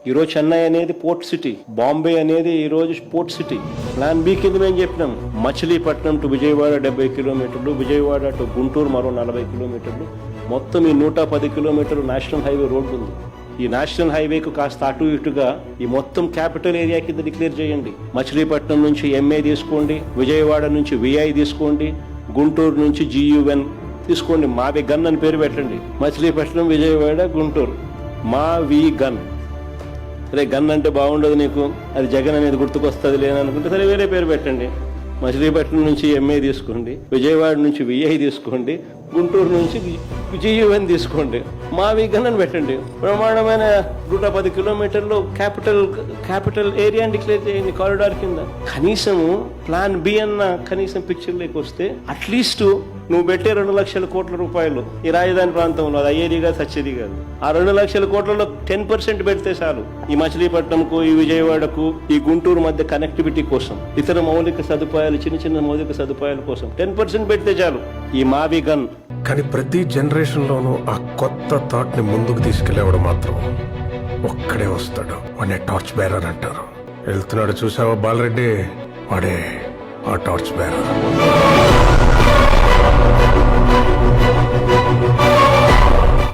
ఈరోజు చెన్నై అనేది port city, Bombay అనేది ఈరోజు పోర్ట్ సిటీ. ప్లాన్ బి కింద మేము చెప్పినాం మచిలీపట్నం టు విజయవాడ 70 కిలోమీటర్లు, విజయవాడ టు గుంటూరు మరో 40 కిలోమీటర్లు, మొత్తం ఈ 110 కిలోమీటర్లు నేషనల్ హైవే రోడ్డు ఉంది. ఈ నేషనల్ హైవేకు కాస్త అటు ఇటుగా ఈ మొత్తం క్యాపిటల్ ఏరియా కింద డిక్లేర్ చేయండి. మచిలీపట్నం నుంచి ఎంఏ తీసుకోండి, విజయవాడ నుంచి విఐ తీసుకోండి, గుంటూరు నుంచి GUN తీసుకోండి. మావి గన్ అని పేరు పెట్టండి. మచిలీపట్నం, విజయవాడ, గుంటూరు, మావి గన్. సరే గన్ అంటే బాగుండదు నీకు, అది జగన్ అనేది గుర్తుకొస్తుంది లేననుకుంటే సరే వేరే పేరు పెట్టండి. మచిలీపట్నం నుంచి ఎంఏ తీసుకోండి, విజయవాడ నుంచి విఐ తీసుకోండి, గుంటూరు నుంచి GUN తీసుకోండి, మావి గన్ అని పెట్టండి. ప్రమాణమైన 110 కిలోమీటర్లు క్యాపిటల్ ఏరియా డిక్లేర్ చేయండి కారిడార్ కింద. కనీసము ప్లాన్ బి అన్న కనీసం పిక్చర్లోకి వస్తే అట్లీస్ట్ నువ్వు పెట్టే 2 లక్షల కోట్ల రూపాయలు ఈ రాజధాని ప్రాంతంలో అది అయ్యేది కాదు, సచ్చేది కాదు. ఆ 2 లక్షల కోట్లలో 10% పెడితే చాలు. ఈ మచిలీపట్నంకు, ఈ విజయవాడకు, ఈ గుంటూరు మధ్య కనెక్టివిటీ కోసం, ఇతర మౌలిక సదుపాయాలు, చిన్న మౌలిక సదుపాయాల కోసం 10% పెడితే చాలు. ఈ మావి గన్. కానీ ప్రతి జనరేషన్ లోనూ ఆ కొత్త థాట్ ని ముందుకు తీసుకెళ్లేవాడు మాత్రం ఒక్కడే వస్తాడు. వాడే టార్చ్ బేరర్ అంటారు. వెళ్తున్నాడు చూసావా బాలరెడ్డి, వాడే ఆ టార్చ్ బేరర్.